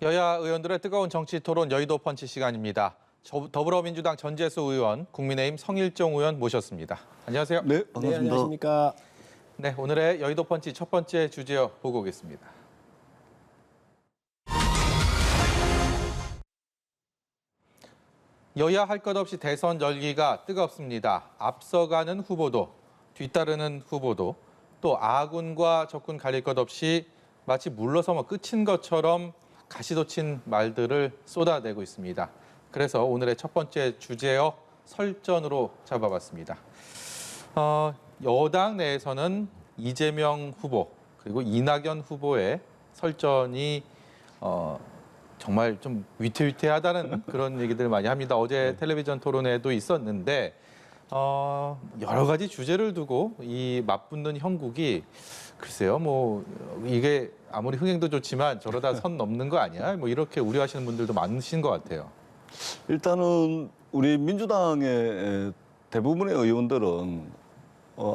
여야 의원들의 뜨거운 정치 토론 여의도 펀치 시간입니다. 더불어민주당 전재수 의원, 국민의힘 성일종 의원 모셨습니다. 안녕하세요. 네, 반갑습니다. 네, 안녕하십니까. 네, 오늘의 여의도 펀치 첫 번째 주제어 보고 오겠습니다. 여야 할 것 없이 대선 열기가 뜨겁습니다. 앞서가는 후보도, 뒤따르는 후보도, 또 아군과 적군 가릴 것 없이 마치 물러서면 끝인 것처럼 가시돋친 말들을 쏟아내고 있습니다. 그래서 오늘의 첫 번째 주제어 설전으로 잡아봤습니다. 여당 내에서는 이재명 후보 그리고 이낙연 후보의 설전이 정말 좀 위태위태하다는 그런 얘기들 많이 합니다. 어제 텔레비전 토론회도 있었는데 여러 가지 주제를 두고 이 맞붙는 형국이 글쎄요, 뭐 이게 아무리 흥행도 좋지만 저러다 선 넘는 거 아니야? 뭐 이렇게 우려하시는 분들도 많으신 것 같아요. 일단은 우리 민주당의 대부분의 의원들은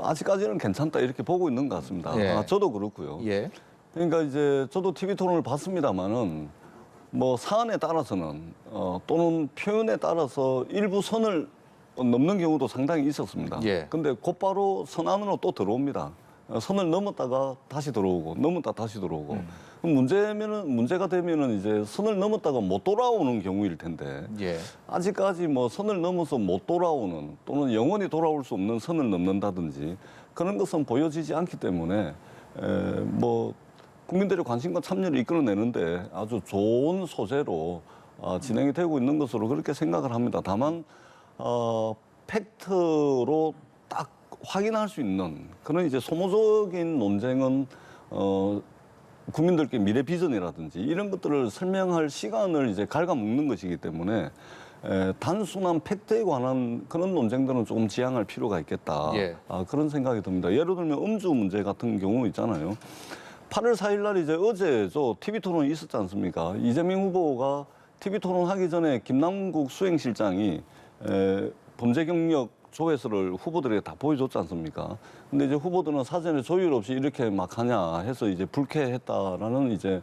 아직까지는 괜찮다 이렇게 보고 있는 것 같습니다. 예. 저도 그렇고요. 예, 그러니까 이제 저도 TV 토론을 봤습니다만은 뭐 사안에 따라서는 또는 표현에 따라서 일부 선을 넘는 경우도 상당히 있었습니다. 예. 근데 곧바로 선 안으로 또 들어옵니다. 선을 넘었다가 다시 들어오고 넘었다 다시 들어오고 그럼 문제가 되면은 이제 선을 넘었다가 못 돌아오는 경우일 텐데 예, 아직까지 뭐 선을 넘어서 못 돌아오는 또는 영원히 돌아올 수 없는 선을 넘는다든지 그런 것은 보여지지 않기 때문에 뭐 국민들의 관심과 참여를 이끌어내는데 아주 좋은 소재로 진행이 되고 있는 것으로 그렇게 생각을 합니다. 다만 팩트로 딱 확인할 수 있는 그런 이제 소모적인 논쟁은 국민들께 미래 비전이라든지 이런 것들을 설명할 시간을 이제 갉아먹는 것이기 때문에 단순한 팩트에 관한 그런 논쟁들은 조금 지양할 필요가 있겠다. 예. 그런 생각이 듭니다. 예를 들면 음주 문제 같은 경우 있잖아요. 8월 4일 날 이제 어제 저 TV 토론이 있었지 않습니까? 이재명 후보가 TV 토론하기 전에 김남국 수행실장이 범죄 경력 조회서를 후보들에게 다 보여줬지 않습니까? 근데 이제 후보들은 사전에 조율 없이 이렇게 막 하냐 해서 이제 불쾌했다라는 이제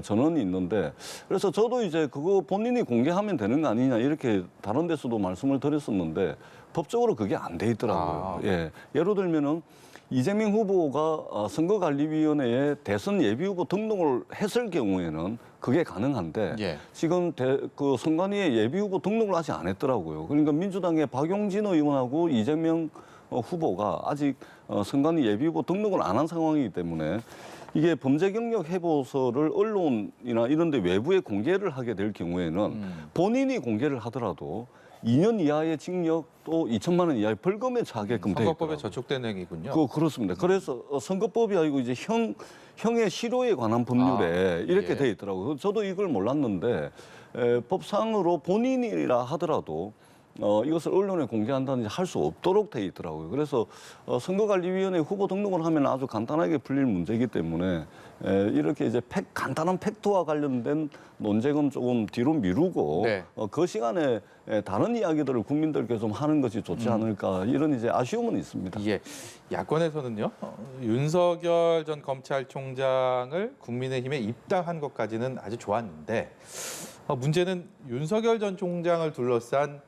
전언이 있는데 그래서 저도 이제 그거 본인이 공개하면 되는 거 아니냐 이렇게 다른 데서도 말씀을 드렸었는데 법적으로 그게 안 돼 있더라고요. 예. 예를 들면은 이재명 후보가 선거관리위원회에 대선 예비후보 등록을 했을 경우에는 그게 가능한데 예. 지금 그 선관위에 예비후보 등록을 아직 안 했더라고요. 그러니까 민주당의 박용진 의원하고 이재명 후보가 아직 선관위 예비후보 등록을 안 한 상황이기 때문에 이게 범죄 경력 해보서를 언론이나 이런 데 외부에 공개를 하게 될 경우에는 본인이 공개를 하더라도 2년 이하의 징역 또 2천만 원 이하의 벌금에 처하게끔 돼 있더라고요. 선거법에 저촉된 행위군요. 그렇습니다. 그래서 선거법이 아니고 이제 형의 실효에 관한 법률에 이렇게 예. 돼 있더라고요. 저도 이걸 몰랐는데 법상으로 본인이라 하더라도 이것을 언론에 공개한다든지 할 수 없도록 돼 있더라고요. 그래서 선거관리위원회 후보 등록을 하면 아주 간단하게 풀릴 문제이기 때문에 이렇게 이제 간단한 팩트와 관련된 논쟁은 조금 뒤로 미루고 네. 그 시간에 다른 이야기들을 국민들께 좀 하는 것이 좋지 않을까 이런 이제 아쉬움은 있습니다. 예, 야권에서는요 윤석열 전 검찰총장을 국민의힘에 입당한 것까지는 아주 좋았는데 문제는 윤석열 전 총장을 둘러싼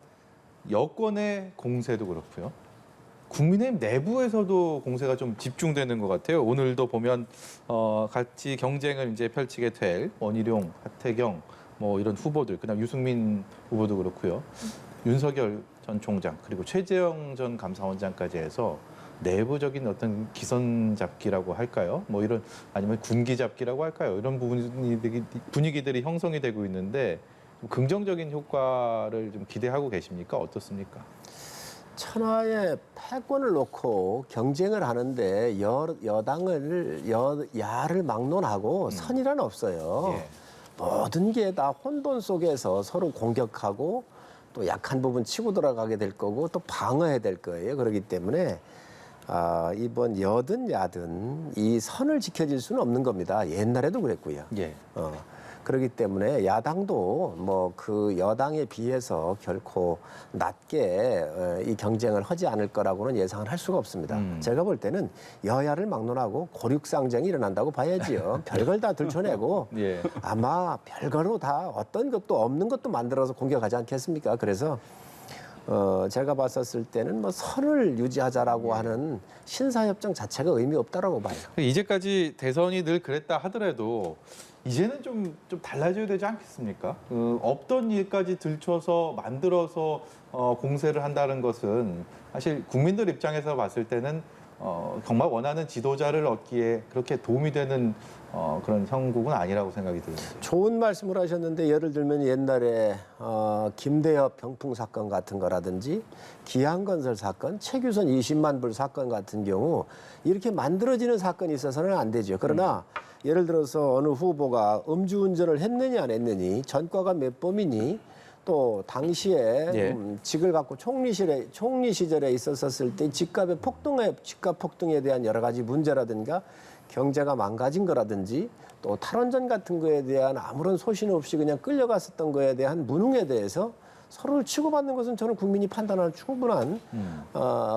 여권의 공세도 그렇고요. 국민의힘 내부에서도 공세가 좀 집중되는 것 같아요. 오늘도 보면 같이 경쟁을 이제 펼치게 될 원희룡, 하태경 뭐 이런 후보들, 그다음 유승민 후보도 그렇고요. 윤석열 전 총장 그리고 최재형 전 감사원장까지 해서 내부적인 어떤 기선 잡기라고 할까요? 뭐 이런 아니면 군기 잡기라고 할까요? 이런 분위기들이 형성이 되고 있는데 좀 긍정적인 효과를 좀 기대하고 계십니까? 어떻습니까? 천하의 패권을 놓고 경쟁을 하는데 야를 막론하고 선이란 없어요. 예. 모든 게 다 혼돈 속에서 서로 공격하고 또 약한 부분 치고 들어가게 될 거고 또 방어해야 될 거예요. 그렇기 때문에 이번 여든 야든 이 선을 지켜질 수는 없는 겁니다. 옛날에도 그랬고요. 예. 그렇기 때문에 야당도 뭐 그 여당에 비해서 결코 낮게 이 경쟁을 하지 않을 거라고는 예상을 할 수가 없습니다. 제가 볼 때는 여야를 막론하고 고륙상쟁이 일어난다고 봐야지요. 별걸 다 들춰내고 예. 아마 별거로 다 어떤 것도 없는 것도 만들어서 공격하지 않겠습니까? 그래서 제가 봤었을 때는 뭐 선을 유지하자라고 하는 신사협정 자체가 의미 없다라고 봐요. 이제까지 대선이 늘 그랬다 하더라도 이제는 좀 달라져야 되지 않겠습니까? 없던 일까지 들춰서 만들어서 공세를 한다는 것은 사실 국민들 입장에서 봤을 때는 정말 원하는 지도자를 얻기에 그렇게 도움이 되는 그런 형국은 아니라고 생각이 듭니다. 좋은 말씀을 하셨는데 예를 들면 옛날에 김대엽 병풍 사건 같은 거라든지 기한건설 사건, 최규선 20만 불 사건 같은 경우 이렇게 만들어지는 사건이 있어서는 안 되죠. 그러나 예를 들어서 어느 후보가 음주운전을 했느냐 안 했느니 전과가 몇 범이니 또 당시에 예. 직을 갖고 총리 시절에 있었을 때 집값 폭등에 대한 여러 가지 문제라든가 경제가 망가진 거라든지 또 탈원전 같은 거에 대한 아무런 소신 없이 그냥 끌려갔었던 거에 대한 무능에 대해서 서로를 치고받는 것은 저는 국민이 판단할 충분한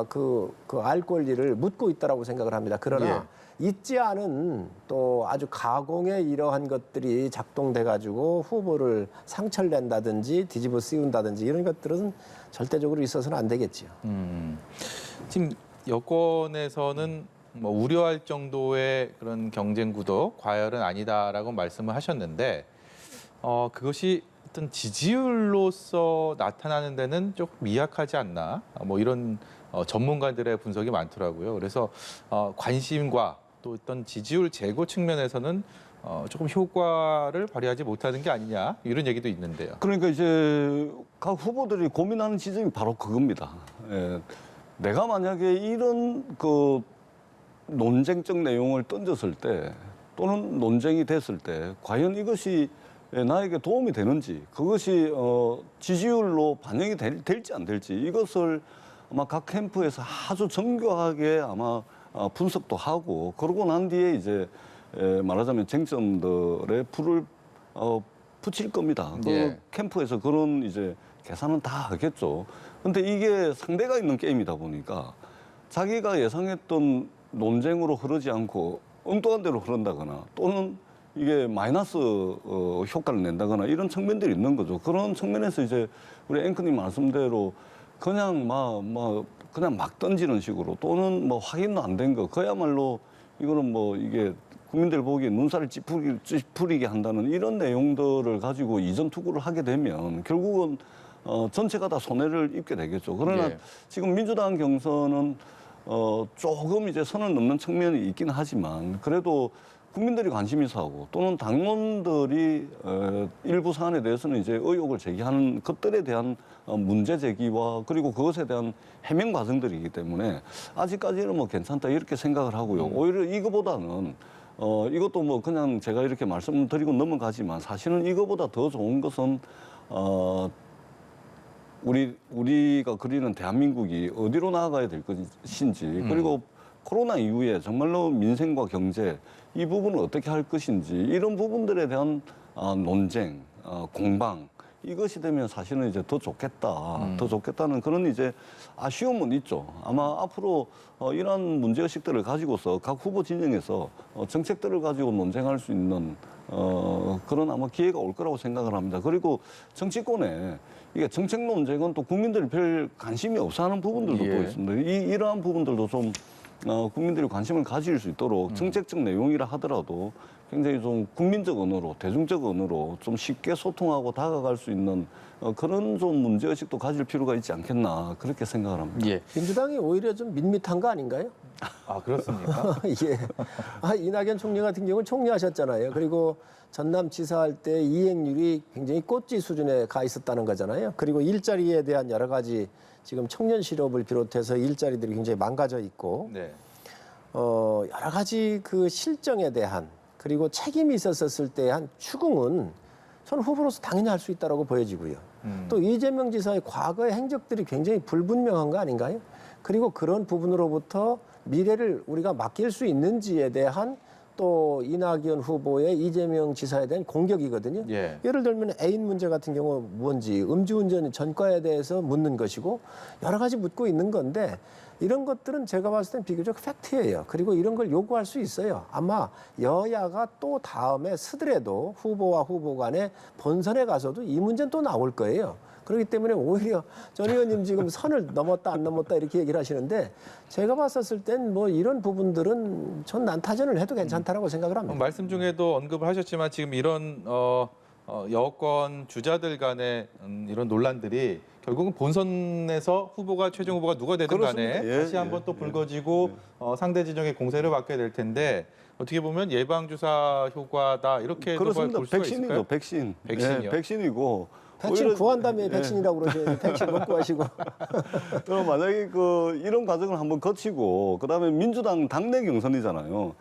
그 알 권리를 묻고 있다라고 생각을 합니다. 그러나 있지 않은 또 아주 가공의 이러한 것들이 작동돼 가지고 후보를 상철낸다든지 뒤집어 씌운다든지 이런 것들은 절대적으로 있어서는 안 되겠지요. 지금 여권에서는 뭐 우려할 정도의 그런 경쟁 구도 과열은 아니다라고 말씀을 하셨는데 그것이 어떤 지지율로서 나타나는 데는 좀 미약하지 않나 뭐 이런 전문가들의 분석이 많더라고요. 그래서 관심과 또 어떤 지지율 제고 측면에서는 조금 효과를 발휘하지 못하는 게 아니냐 이런 얘기도 있는데요. 그러니까 이제 각 후보들이 고민하는 지점이 바로 그겁니다. 예. 내가 만약에 이런 그 논쟁적 내용을 던졌을 때 또는 논쟁이 됐을 때 과연 이것이 나에게 도움이 되는지 그것이 지지율로 반영이 될지 안 될지 이것을 아마 각 캠프에서 아주 정교하게 아마 분석도 하고 그러고 난 뒤에 이제 말하자면 쟁점들의 불을 붙일 겁니다. 그 캠프에서 그런 이제 계산은 다 하겠죠. 근데 이게 상대가 있는 게임이다 보니까 자기가 예상했던 논쟁으로 흐르지 않고 엉뚱한 대로 흐른다거나 또는 이게 마이너스 효과를 낸다거나 이런 측면들이 있는 거죠. 그런 측면에서 이제 우리 앵커님 말씀대로 그냥 그냥 막 던지는 식으로 또는 뭐 확인도 안 된 거 그야말로 이거는 뭐 이게 국민들 보기에 눈살을 찌푸리게 한다는 이런 내용들을 가지고 이전 투구를 하게 되면 결국은 전체가 다 손해를 입게 되겠죠. 그러나 지금 민주당 경선은 조금 이제 선을 넘는 측면이 있긴 하지만 그래도 국민들이 관심 있어 하고 또는 당원들이 일부 사안에 대해서는 이제 의혹을 제기하는 것들에 대한 문제 제기와 그리고 그것에 대한 해명 과정들이기 때문에 아직까지는 뭐 괜찮다 이렇게 생각을 하고요. 오히려 이거보다는 이것도 뭐 그냥 제가 이렇게 말씀드리고 넘어가지만 사실은 이거보다 더 좋은 것은 우리가 그리는 대한민국이 어디로 나아가야 될 것인지 그리고 코로나 이후에 정말로 민생과 경제 이 부분을 어떻게 할 것인지 이런 부분들에 대한 논쟁, 공방 이것이 되면 사실은 이제 더 좋겠다, 더 좋겠다는 그런 이제 아쉬움은 있죠. 아마 앞으로 이러한 문제의식들을 가지고서 각 후보 진영에서 정책들을 가지고 논쟁할 수 있는 그런 아마 기회가 올 거라고 생각을 합니다. 그리고 정치권에 이게 정책 논쟁은 또 국민들이 별 관심이 없어하는 부분들도 또 있습니다. 이러한 부분들도 좀 국민들이 관심을 가질 수 있도록 정책적 내용이라 하더라도 굉장히 좀 국민적 언어로, 대중적 언어로 좀 쉽게 소통하고 다가갈 수 있는 그런 좀 문제의식도 가질 필요가 있지 않겠나 그렇게 생각을 합니다. 민주당이 오히려 좀 밋밋한 거 아닌가요? 아, 그렇습니까? 이낙연 총리 같은 경우는 총리하셨잖아요. 그리고 전남지사할 때 이행률이 굉장히 꽃지 수준에 가 있었다는 거잖아요. 그리고 일자리에 대한 여러 가지 지금 청년 실업을 비롯해서 일자리들이 굉장히 망가져 있고 여러 가지 그 실정에 대한 그리고 책임이 있었을 때 한 추궁은 저는 후보로서 당연히 할 수 있다고 보여지고요. 또 이재명 지사의 과거의 행적들이 굉장히 불분명한 거 아닌가요? 그리고 그런 부분으로부터 미래를 우리가 맡길 수 있는지에 대한 또 이낙연 후보의 이재명 지사에 대한 공격이거든요. 예. 예를 들면 애인 문제 같은 경우 뭔지 음주운전 전과에 대해서 묻는 것이고 여러 가지 묻고 있는 건데 이런 것들은 제가 봤을 땐 비교적 팩트예요. 그리고 이런 걸 요구할 수 있어요. 아마 여야가 또 다음에 쓰더라도 후보와 후보 간에 본선에 가서도 이 문제는 또 나올 거예요. 그렇기 때문에 오히려 전 의원님 지금 선을 넘었다 안 넘었다 이렇게 얘기를 하시는데 제가 봤었을 땐 뭐 이런 부분들은 전 난타전을 해도 괜찮다라고 생각을 합니다. 말씀 중에도 언급을 하셨지만 지금 이런 여권 주자들 간의 이런 논란들이 결국은 본선에서 최종 후보가 누가 되든 간에 그렇습니다. 예, 다시 한번 예, 또 불거지고 상대 지정의 공세를 받게 될 텐데 어떻게 보면 예방주사 효과다 이렇게 볼 그렇습니다. 수가 백신이죠, 있을까요? 백신. 백신이요? 예, 백신이고. 백신 오히려- 구한 다음에 예. 백신이라고 그러죠. 백신 먹고 하시고. 그럼 만약에 이런 과정을 한번 거치고 그다음에 민주당 당내 경선이잖아요.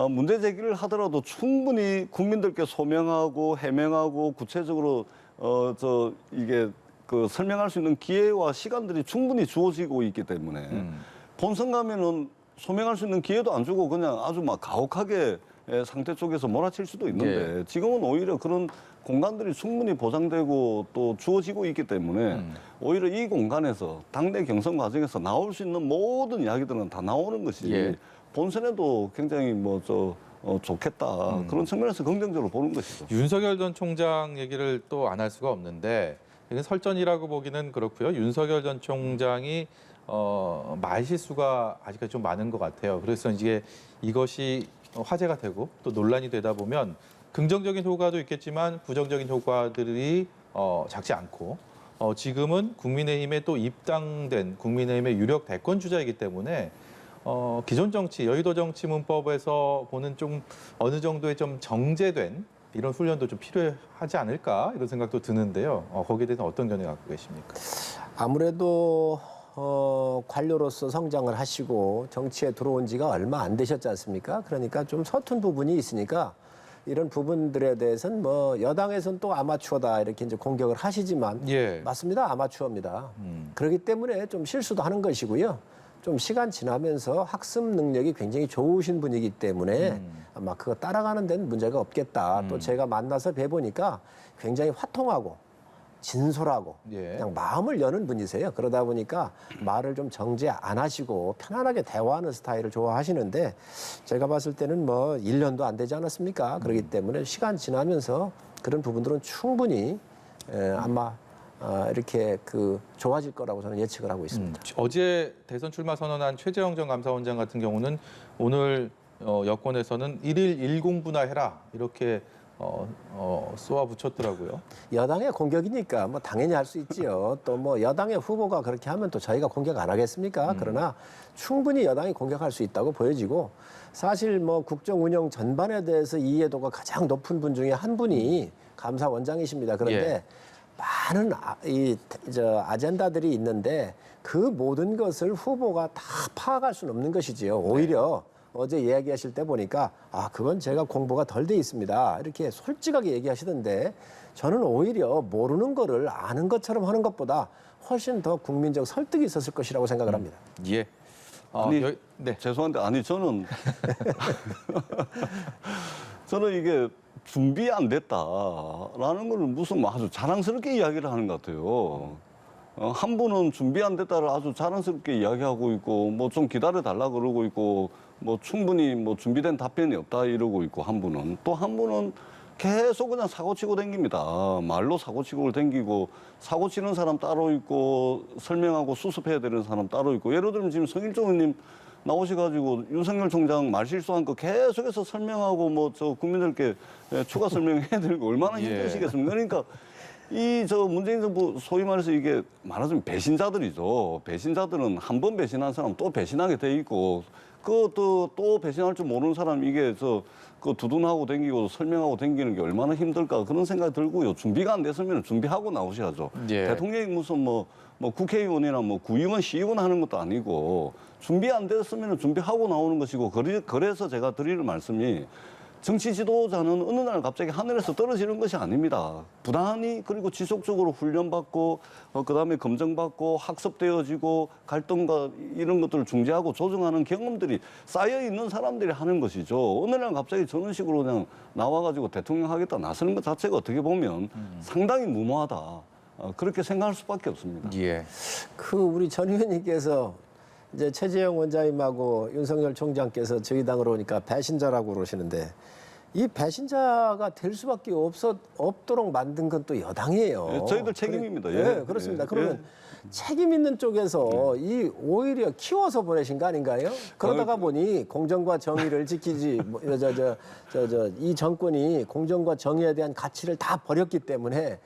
문제 제기를 하더라도 충분히 국민들께 소명하고 해명하고 구체적으로 이게 설명할 수 있는 기회와 시간들이 충분히 주어지고 있기 때문에 본선 가면은 소명할 수 있는 기회도 안 주고 그냥 아주 막 가혹하게 상대 쪽에서 몰아칠 수도 있는데 지금은 오히려 그런 공간들이 충분히 보장되고 또 주어지고 있기 때문에 오히려 이 공간에서 당내 경선 과정에서 나올 수 있는 모든 이야기들은 다 나오는 것이 예. 본선에도 굉장히 좋겠다 그런 측면에서 긍정적으로 보는 것이죠. 윤석열 전 총장 얘기를 또 안 할 수가 없는데 이건 설전이라고 보기는 그렇고요. 윤석열 전 총장이 말실수가 아직까지 좀 많은 것 같아요. 그래서 이것이 화제가 되고 또 논란이 되다 보면 긍정적인 효과도 있겠지만 부정적인 효과들이 작지 않고 지금은 국민의힘에 또 입당된 국민의힘의 유력 대권 주자이기 때문에 기존 정치, 여의도 정치 문법에서 보는 좀 어느 정도의 좀 정제된 이런 훈련도 좀 필요하지 않을까 이런 생각도 드는데요. 거기에 대해서 어떤 견해 갖고 계십니까? 아무래도 관료로서 성장을 하시고 정치에 들어온 지가 얼마 안 되셨지 않습니까? 그러니까 좀 서툰 부분이 있으니까 이런 부분들에 대해서는 뭐 여당에서는 또 아마추어다 이렇게 이제 공격을 하시지만 예. 맞습니다. 아마추어입니다. 그렇기 때문에 좀 실수도 하는 것이고요. 좀 시간 지나면서 학습 능력이 굉장히 좋으신 분이기 때문에 아마 그거 따라가는 데는 문제가 없겠다. 또 제가 만나서 뵈보니까 굉장히 화통하고 진솔하고 예. 그냥 마음을 여는 분이세요. 그러다 보니까 말을 좀 정제 안 하시고 편안하게 대화하는 스타일을 좋아하시는데 제가 봤을 때는 뭐 1년도 안 되지 않았습니까? 그렇기 때문에 시간 지나면서 그런 부분들은 충분히 아마 이렇게 좋아질 거라고 저는 예측을 하고 있습니다. 어제 대선 출마 선언한 최재형 전 감사원장 같은 경우는 오늘 여권에서는 1일 1공부나 해라 이렇게 쏘아 붙였더라고요. 여당의 공격이니까 뭐 당연히 할 수 있지요. 또 뭐 여당의 후보가 그렇게 하면 또 저희가 공격 안 하겠습니까? 그러나 충분히 여당이 공격할 수 있다고 보여지고 사실 뭐 국정 운영 전반에 대해서 이해도가 가장 높은 분 중에 한 분이 감사원장이십니다. 그런데 많은 아젠다들이 있는데 그 모든 것을 후보가 다 파악할 수는 없는 것이지요. 오히려 어제 이야기하실 때 보니까 그건 제가 공부가 덜 돼 있습니다. 이렇게 솔직하게 얘기하시던데 저는 오히려 모르는 거를 아는 것처럼 하는 것보다 훨씬 더 국민적 설득이 있었을 것이라고 생각을 합니다. 예. 아니, 네. 죄송한데 저는 이게 준비 안 됐다라는 걸 무슨 아주 자랑스럽게 이야기를 하는 것 같아요. 한 분은 준비 안 됐다를 아주 자랑스럽게 이야기하고 있고 뭐 좀 기다려 달라 그러고 있고 뭐 충분히 뭐 준비된 답변이 없다 이러고 있고 한 분은 또 한 분은 계속 그냥 사고치고 댕깁니다. 말로 사고치고 댕기고 사고치는 사람 따로 있고 설명하고 수습해야 되는 사람 따로 있고 예를 들면 지금 성일종 의원님 나오셔가지고 윤석열 총장 말실수한 거 계속해서 설명하고 뭐 국민들께 추가 설명해야 되고 얼마나 힘드시겠습니까? 그러니까 문재인 정부 소위 말해서 이게 말하자면 배신자들이죠. 배신자들은 한 번 배신한 사람 또 배신하게 돼 있고 또 배신할 줄 모르는 사람 이게 두둔하고 댕기고 설명하고 댕기는 게 얼마나 힘들까 그런 생각이 들고요. 준비가 안 됐으면 준비하고 나오셔야죠. 예. 대통령이 무슨 국회의원이나 구의원, 시의원 하는 것도 아니고 준비 안 됐으면 준비하고 나오는 것이고 그래서 제가 드리는 말씀이 정치 지도자는 어느 날 갑자기 하늘에서 떨어지는 것이 아닙니다. 부단히 그리고 지속적으로 훈련받고 그다음에 검증받고 학습되어지고 갈등과 이런 것들을 중재하고 조정하는 경험들이 쌓여 있는 사람들이 하는 것이죠. 어느 날 갑자기 저런 식으로 그냥 나와가지고 대통령 하겠다 나서는 것 자체가 어떻게 보면 상당히 무모하다. 그렇게 생각할 수밖에 없습니다. 예. 우리 전 의원님께서 이제 최재형 원장님하고 윤석열 총장께서 저희 당으로 오니까 배신자라고 그러시는데 이 배신자가 될 수밖에 없도록 만든 건 또 여당이에요. 예, 저희들 책임입니다. 네, 그렇습니다. 그러면 책임 있는 쪽에서 이 오히려 키워서 보내신 거 아닌가요? 그러다가 보니 공정과 정의를 지키지 이 정권이 공정과 정의에 대한 가치를 다 버렸기 때문에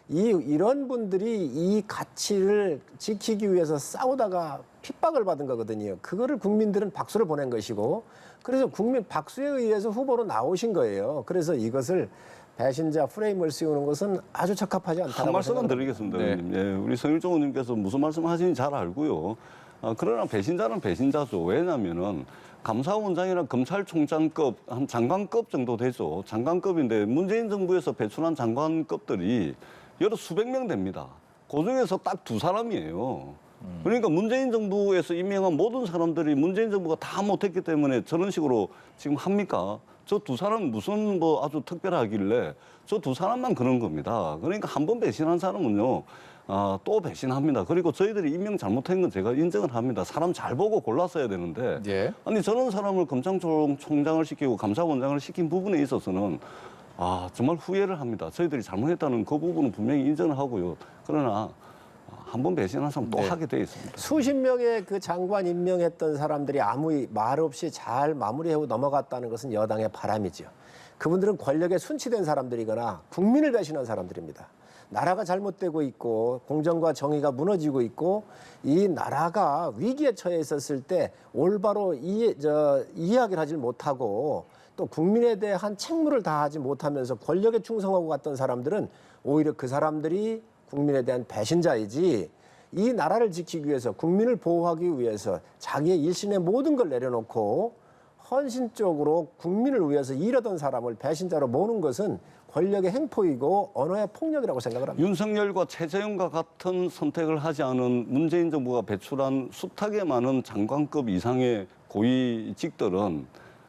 이런 분들이 이 가치를 지키기 위해서 싸우다가 핍박을 받은 거거든요. 그거를 국민들은 박수를 보낸 것이고 그래서 국민 박수에 의해서 후보로 나오신 거예요. 그래서 이것을 배신자 프레임을 씌우는 것은 아주 적합하지 않다고 한 말씀만 생각합니다. 드리겠습니다. 네. 의원님. 예, 우리 성일종 의원님께서 무슨 말씀하시는지 잘 알고요. 그러나 배신자는 배신자죠. 왜냐하면은 감사원장이나 검찰총장급 한 장관급 정도 되죠. 장관급인데 문재인 정부에서 배출한 장관급들이 여러 수백 명 됩니다. 그 중에서 딱 두 사람이에요. 그러니까 문재인 정부에서 임명한 모든 사람들이 문재인 정부가 다 못했기 때문에 저런 식으로 지금 합니까? 저 두 사람은 무슨 뭐 아주 특별하길래 저 두 사람만 그런 겁니다. 그러니까 한 번 배신한 사람은요, 또 배신합니다. 그리고 저희들이 임명 잘못한 건 제가 인정을 합니다. 사람 잘 보고 골랐어야 되는데, 예. 아니 저런 사람을 검찰총장을 시키고 감사원장을 시킨 부분에 있어서는 정말 후회를 합니다. 저희들이 잘못했다는 그 부분은 분명히 인정을 하고요. 그러나 한 번 배신한 사람 또 네. 하게 돼 있습니다. 수십 명의 그 장관 임명했던 사람들이 아무 말 없이 잘 마무리하고 넘어갔다는 것은 여당의 바람이죠. 그분들은 권력에 순치된 사람들이거나 국민을 배신한 사람들입니다. 나라가 잘못되고 있고 공정과 정의가 무너지고 있고 이 나라가 위기에 처해 있었을 때 올바로 이야기를 하지 못하고 또 국민에 대한 책무를 다하지 못하면서 권력에 충성하고 갔던 사람들은 오히려 그 사람들이 국민에 대한 배신자이지 이 나라를 지키기 위해서 국민을 보호하기 위해서 자기의 일신의 모든 걸 내려놓고 헌신적으로 국민을 위해서 일하던 사람을 배신자로 모는 것은 권력의 행포이고 언어의 폭력이라고 생각을 합니다. 윤석열과 최재형과 같은 선택을 하지 않은 문재인 정부가 배출한 숱하게 많은 장관급 이상의 고위직들은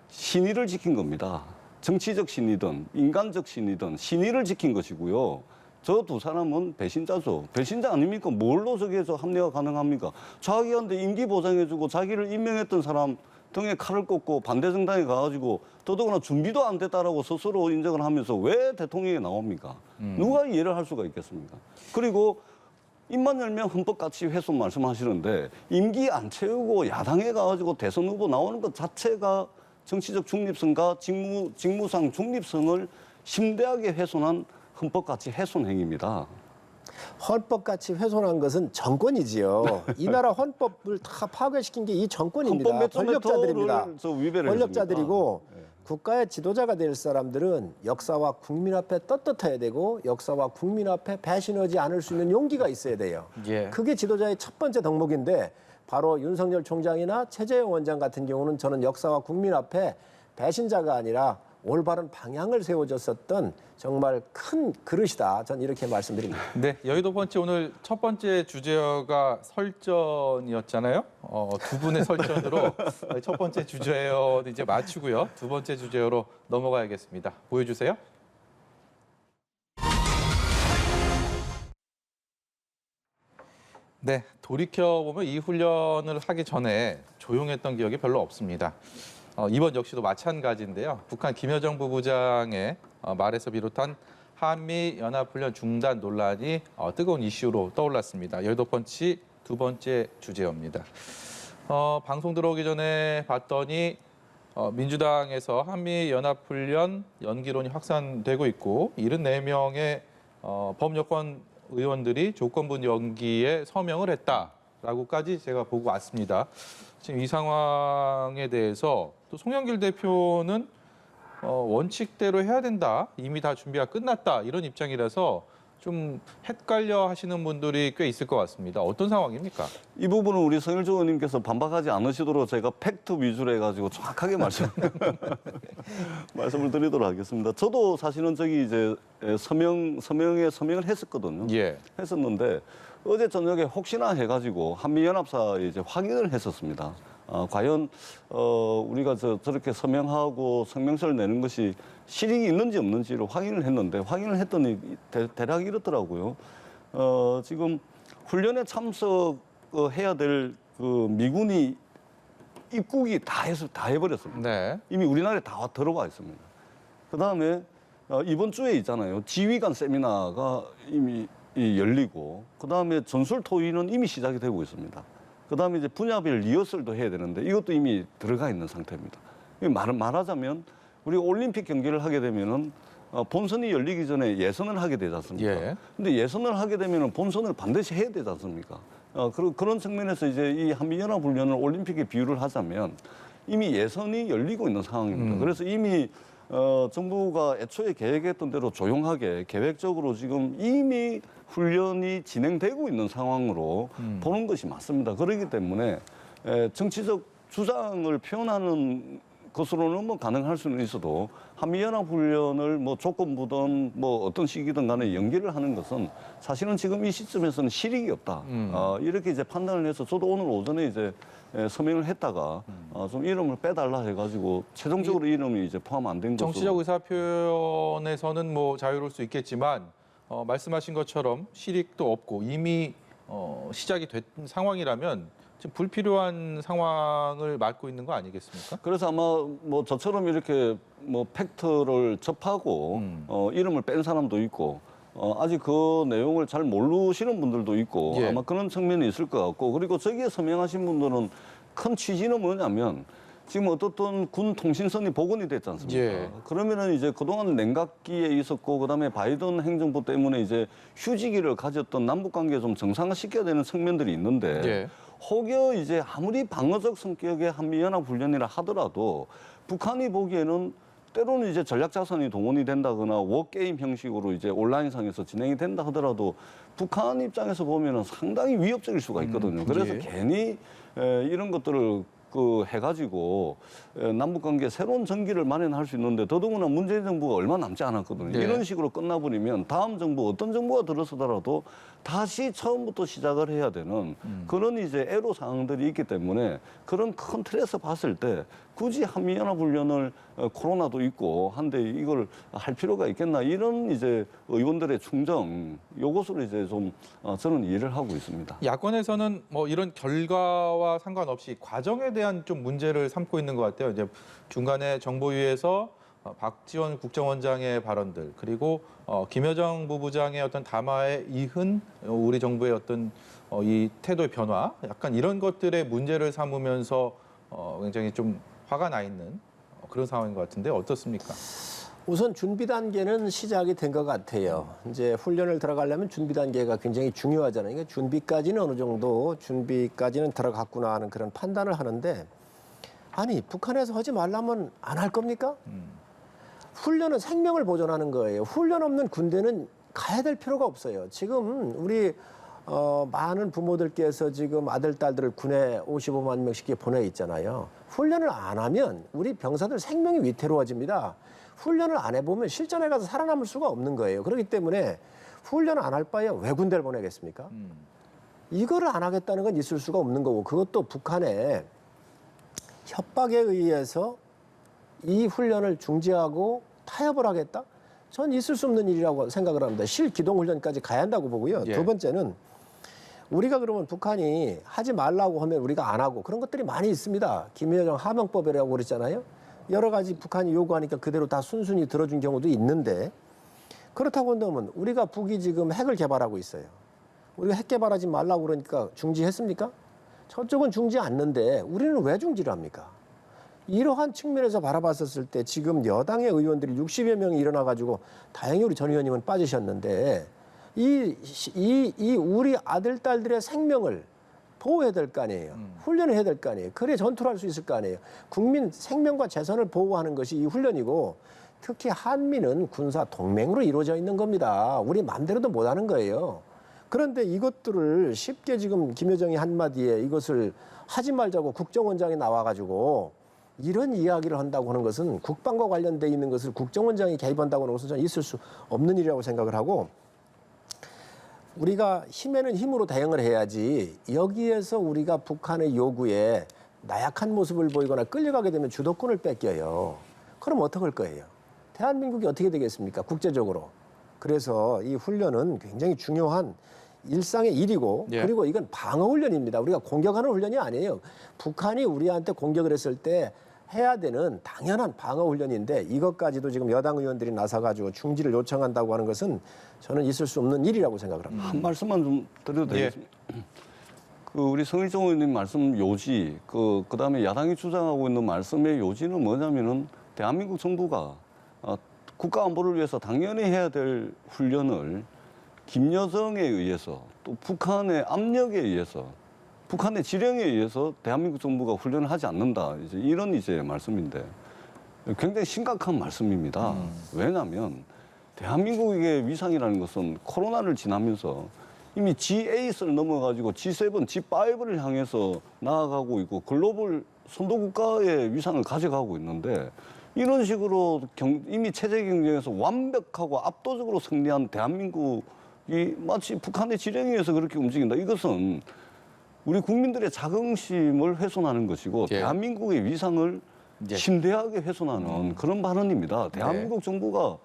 신의를 지킨 겁니다. 정치적 신의든 인간적 신의든 신의를 지킨 것이고요. 저 두 사람은 배신자죠. 배신자 아닙니까? 뭘로 저기에서 합리화 가능합니까? 자기한테 임기 보장해주고 자기를 임명했던 사람 등에 칼을 꽂고 반대 정당에 가가지고 더더구나 준비도 안 됐다라고 스스로 인정을 하면서 왜 대통령이 나옵니까? 누가 이해를 할 수가 있겠습니까? 그리고 입만 열면 헌법가치 훼손 말씀하시는데 임기 안 채우고 야당에 가가지고 대선 후보 나오는 것 자체가 정치적 중립성과 직무상 중립성을 심대하게 훼손한 헌법가치 훼손 행위입니다. 헌법같이 훼손한 것은 정권이지요. 이 나라 헌법을 다 파괴시킨 게 이 정권입니다. 헌법 몇 권력자들입니다. 저 위배를 권력자들이고 했습니까? 국가의 지도자가 될 사람들은 역사와 국민 앞에 떳떳해야 되고 역사와 국민 앞에 배신하지 않을 수 있는 용기가 있어야 돼요. 예. 그게 지도자의 첫 번째 덕목인데 바로 윤석열 총장이나 최재형 원장 같은 경우는 저는 역사와 국민 앞에 배신자가 아니라 올바른 방향을 세워줬었던 정말 큰 그릇이다. 전 이렇게 말씀드립니다. 네, 여의도 펀치 오늘 첫 번째 주제어가 설전이었잖아요. 두 분의 설전으로 첫 번째 주제어 이제 마치고요. 두 번째 주제어로 넘어가야겠습니다. 보여주세요. 네, 돌이켜보면 이 훈련을 하기 전에 조용했던 기억이 별로 없습니다. 이번 역시도 마찬가지인데요. 북한 김여정 부부장의 말에서 비롯한 한미 연합훈련 중단 논란이 뜨거운 이슈로 떠올랐습니다. 여의도 펀치 두 번째 주제입니다. 방송 들어오기 전에 봤더니 민주당에서 한미 연합훈련 연기론이 확산되고 있고 74명의 범여권 의원들이 조건부 연기에 서명을 했다라고까지 제가 보고 왔습니다. 지금 이 상황에 대해서 또 송영길 대표는 원칙대로 해야 된다. 이미 다 준비가 끝났다. 이런 입장이라서 좀 헷갈려 하시는 분들이 꽤 있을 것 같습니다. 어떤 상황입니까? 이 부분은 우리 성일주 의원님께서 반박하지 않으시도록 제가 팩트 위주로 해가지고 정확하게 말씀을 드리도록 하겠습니다. 저도 사실은 저기 이제 서명을 했었거든요. 예. 했었는데 어제 저녁에 혹시나 해가지고 한미연합사에 이제 확인을 했었습니다. 과연 우리가 저렇게 서명하고 성명서를 내는 것이 실익이 있는지 없는지를 확인을 했는데 확인을 했더니 대략 이렇더라고요. 지금 훈련에 참석해야 될 그 미군이 입국이 다 해버렸습니다. 네. 이미 우리나라에 다 들어와 있습니다. 그 다음에 이번 주에 있잖아요. 지휘관 세미나가 이미 열리고, 그 다음에 전술 토의는 이미 시작이 되고 있습니다. 그 다음에 이제 분야별 리허설도 해야 되는데 이것도 이미 들어가 있는 상태입니다. 말하자면 우리가 올림픽 경기를 하게 되면은 본선이 열리기 전에 예선을 하게 되지 않습니까? 예. 근데 예선을 하게 되면은 본선을 반드시 해야 되지 않습니까? 그런 측면에서 이제 이 한미연합훈련을 올림픽에 비유를 하자면 이미 예선이 열리고 있는 상황입니다. 그래서 이미 정부가 애초에 계획했던 대로 조용하게 계획적으로 지금 이미 훈련이 진행되고 있는 상황으로 보는 것이 맞습니다. 그렇기 때문에 정치적 주장을 표현하는 것으로는 뭐 가능할 수는 있어도 한미연합훈련을 뭐 조건부든 뭐 어떤 시기든 간에 연기를 하는 것은 사실은 지금 이 시점에서는 실익이 없다. 이렇게 이제 판단을 해서 저도 오늘 오전에 이제 서명을 했다가 좀 이름을 빼달라 해가지고 최종적으로 이름이 이제 포함 안 된 것으로. 정치적 의사 표현에서는 뭐 자유로울 수 있겠지만 말씀하신 것처럼 실익도 없고 이미 시작이 된 상황이라면 지금 불필요한 상황을 맞고 있는 거 아니겠습니까? 그래서 아마 뭐 저처럼 이렇게 뭐 팩트를 접하고 이름을 뺀 사람도 있고 아직 그 내용을 잘 모르시는 분들도 있고 예. 아마 그런 측면이 있을 것 같고, 그리고 저기에 서명하신 분들은 큰 취지는 뭐냐면 지금 어떻든 군 통신선이 복원이 됐지 않습니까? 예. 그러면은 이제 그동안 냉각기에 있었고 그다음에 바이든 행정부 때문에 이제 휴지기를 가졌던 남북 관계에 좀 정상화시켜야 되는 측면들이 있는데 예. 혹여 이제 아무리 방어적 성격의 한미연합훈련이라 하더라도 북한이 보기에는 때로는 이제 전략자산이 동원이 된다거나 워게임 형식으로 이제 온라인상에서 진행이 된다 하더라도 북한 입장에서 보면은 상당히 위협적일 수가 있거든요. 그래서 예. 괜히 이런 것들을 해가지고 남북관계에 새로운 전기를 마련할 수 있는데 더더구나 문재인 정부가 얼마 남지 않았거든요. 네. 이런 식으로 끝나버리면 다음 정부 어떤 정부가 들어서더라도 다시 처음부터 시작을 해야 되는 그런 이제 애로 사항들이 있기 때문에 그런 큰 틀에서 봤을 때 굳이 한미연합훈련을 코로나도 있고 한데 이걸 할 필요가 있겠나 이런 이제 의원들의 충정 요것으로 이제 좀 저는 이해를 하고 있습니다. 야권에서는 뭐 이런 결과와 상관없이 과정에 대한 좀 문제를 삼고 있는 것 같아요. 이제 중간에 정보위에서 박지원 국정원장의 발언들 그리고 김여정 부부장의 어떤 담화에 이은 우리 정부의 어떤 이 태도의 변화, 약간 이런 것들의 문제를 삼으면서 굉장히 좀 화가 나 있는 그런 상황인 것 같은데 어떻습니까? 우선 준비 단계는 시작이 된 것 같아요. 이제 훈련을 들어가려면 준비 단계가 굉장히 중요하잖아요. 그러니까 준비까지는 어느 정도 준비까지는 들어갔구나 하는 그런 판단을 하는데 아니 북한에서 하지 말라면 안 할 겁니까? 훈련은 생명을 보존하는 거예요. 훈련 없는 군대는 가야 될 필요가 없어요. 지금 우리 많은 부모들께서 지금 아들, 딸들을 군에 55만 명씩 보내 있잖아요. 훈련을 안 하면 우리 병사들 생명이 위태로워집니다. 훈련을 안 해보면 실전에 가서 살아남을 수가 없는 거예요. 그렇기 때문에 훈련을 안 할 바에 왜 군대를 보내겠습니까? 이거를 안 하겠다는 건 있을 수가 없는 거고 그것도 북한의 협박에 의해서 이 훈련을 중지하고 타협을 하겠다? 전 있을 수 없는 일이라고 생각을 합니다. 실기동훈련까지 가야 한다고 보고요. 예. 두 번째는 우리가 그러면 북한이 하지 말라고 하면 우리가 안 하고 그런 것들이 많이 있습니다. 김여정 하명법이라고 그랬잖아요. 여러 가지 북한이 요구하니까 그대로 다 순순히 들어준 경우도 있는데 그렇다고 한다면 우리가 북이 지금 핵을 개발하고 있어요. 우리가 핵 개발하지 말라고 그러니까 중지했습니까? 저쪽은 중지 않는데 우리는 왜 중지를 합니까? 이러한 측면에서 바라봤었을 때 지금 여당의 의원들이 60여 명이 일어나가지고 다행히 우리 전 의원님은 빠지셨는데 이 우리 아들, 딸들의 생명을 보호해야 될 거 아니에요. 훈련을 해야 될 거 아니에요. 그래 전투를 할 수 있을 거 아니에요. 국민 생명과 재산을 보호하는 것이 이 훈련이고 특히 한미는 군사 동맹으로 이루어져 있는 겁니다. 우리 마음대로도 못하는 거예요. 그런데 이것들을 쉽게 지금 김여정이 한마디에 이것을 하지 말자고 국정원장이 나와가지고 이런 이야기를 한다고 하는 것은 국방과 관련돼 있는 것을 국정원장이 개입한다고 하는 것은 저는 있을 수 없는 일이라고 생각을 하고, 우리가 힘에는 힘으로 대응을 해야지 여기에서 우리가 북한의 요구에 나약한 모습을 보이거나 끌려가게 되면 주도권을 뺏겨요. 그럼 어떡할 거예요? 대한민국이 어떻게 되겠습니까? 국제적으로. 그래서 이 훈련은 굉장히 중요한 일상의 일이고, 예. 그리고 이건 방어 훈련입니다. 우리가 공격하는 훈련이 아니에요. 북한이 우리한테 공격을 했을 때 해야 되는 당연한 방어 훈련인데, 이것까지도 지금 여당 의원들이 나서가지고 중지를 요청한다고 하는 것은 저는 있을 수 없는 일이라고 생각을 합니다. 한 말씀만 좀 드려도 되겠습니까? 그 우리 성일종 의원님 말씀 요지, 그다음에 야당이 주장하고 있는 말씀의 요지는 뭐냐면은 대한민국 정부가 국가 안보를 위해서 당연히 해야 될 훈련을 김여정에 의해서, 또 북한의 압력에 의해서, 북한의 지령에 의해서 대한민국 정부가 훈련을 하지 않는다. 이런 말씀인데 굉장히 심각한 말씀입니다. 왜냐하면 대한민국의 위상이라는 것은 코로나를 지나면서 이미 G8을 넘어가지고 G7, G5를 향해서 나아가고 있고 글로벌 선도국가의 위상을 가져가고 있는데, 이런 식으로 이미 체제 경쟁에서 완벽하고 압도적으로 승리한 대한민국이 마치 북한의 지령에 의해서 그렇게 움직인다. 이것은 우리 국민들의 자긍심을 훼손하는 것이고 예. 대한민국의 위상을 예. 심대하게 훼손하는 그런 발언입니다. 대한민국 정부가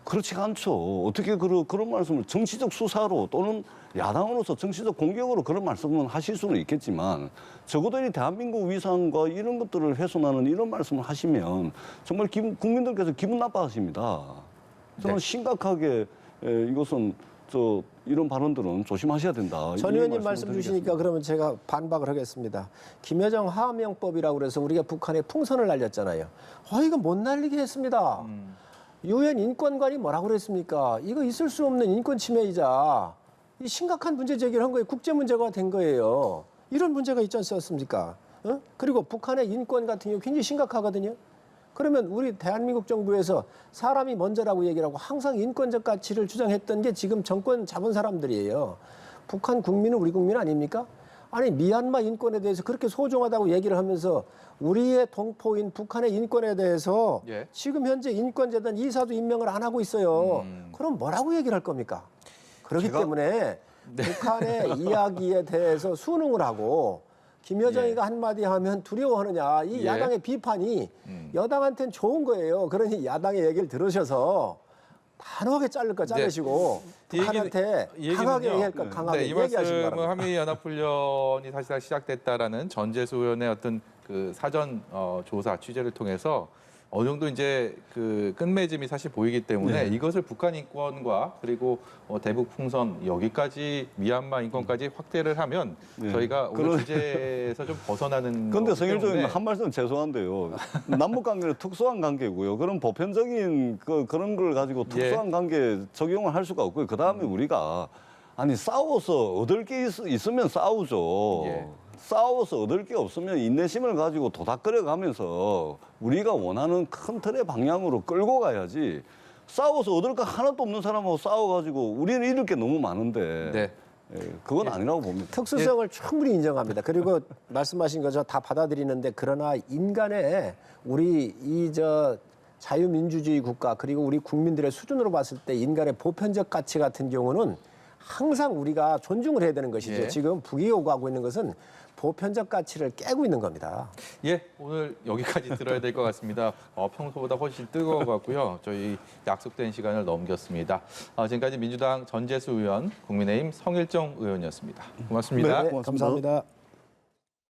그렇지가 않죠. 어떻게 그런 말씀을 정치적 수사로 또는 야당으로서 정치적 공격으로 그런 말씀을 하실 수는 있겠지만, 적어도 이 대한민국 위상과 이런 것들을 훼손하는 이런 말씀을 하시면 정말 국민들께서 기분 나빠하십니다. 저는 네. 심각하게 이것은 이런 발언들은 조심하셔야 된다. 전 이 의원님 말씀을 말씀 주시니까 그러면 제가 반박을 하겠습니다. 김여정 하명법이라고 그래서 우리가 북한에 풍선을 날렸잖아요. 이거 못 날리게 했습니다. 유엔 인권관이 뭐라고 그랬습니까? 이거 있을 수 없는 인권 침해이자 이 심각한 문제 제기를 한 거예요. 국제 문제가 된 거예요. 이런 문제가 있지 않습니까? 그리고 북한의 인권 같은 경우 굉장히 심각하거든요. 그러면 우리 대한민국 정부에서 사람이 먼저라고 얘기를 하고 항상 인권적 가치를 주장했던 게 지금 정권 잡은 사람들이에요. 북한 국민은 우리 국민 아닙니까? 아니 미얀마 인권에 대해서 그렇게 소중하다고 얘기를 하면서 우리의 동포인 북한의 인권에 대해서 예. 지금 현재 인권재단 이사도 임명을 안 하고 있어요. 그럼 뭐라고 얘기를 할 겁니까? 그렇기 때문에 북한의 이야기에 대해서 순응을 하고 김여정이가 한마디 하면 두려워하느냐. 이 예. 야당의 비판이 여당한테는 좋은 거예요. 그러니 야당의 얘기를 들으셔서 단호하게 자를 거 자르시고 북한한테 강하게 얘기할 거 강하게 이 얘기하시기 말씀은 바랍니다. 한미연합훈련이 사실상 시작됐다라는 전재수 의원의 어떤 그 사전 조사 취재를 통해서 어느 정도 이제 그 끝맺음이 사실 보이기 때문에 이것을 북한 인권과 그리고 대북 풍선 여기까지 미얀마 인권까지 확대를 하면 저희가 오늘 주제에서 좀 벗어나는. 그런데 거기 때문에 성일종님 한 말씀 죄송한데요. 남북 관계는 특수한 관계고요. 그런 보편적인 그런 걸 가지고 특수한 관계 적용을 할 수가 없고요. 그 다음에 우리가 아니 싸워서 얻을 게 있으면 싸우죠. 예. 싸워서 얻을 게 없으면 인내심을 가지고 도닥거려가면서 우리가 원하는 큰 틀의 방향으로 끌고 가야지, 싸워서 얻을 거 하나도 없는 사람하고 싸워가지고 우리는 잃을 게 너무 많은데 네. 그건 아니라고 봅니다. 특수성을 충분히 인정합니다. 그리고 말씀하신 거 저 다 받아들이는데, 그러나 인간의 우리 자유민주주의 국가 그리고 우리 국민들의 수준으로 봤을 때 인간의 보편적 가치 같은 경우는 항상 우리가 존중을 해야 되는 것이죠. 예. 지금 북이 요구하고 있는 것은 보편적 가치를 깨고 있는 겁니다. 예, 오늘 여기까지 들어야 될 것 같습니다. 평소보다 훨씬 뜨거워갖고요. 저희 약속된 시간을 넘겼습니다. 지금까지 민주당 전재수 의원, 국민의힘 성일종 의원이었습니다. 고맙습니다. 네, 감사합니다.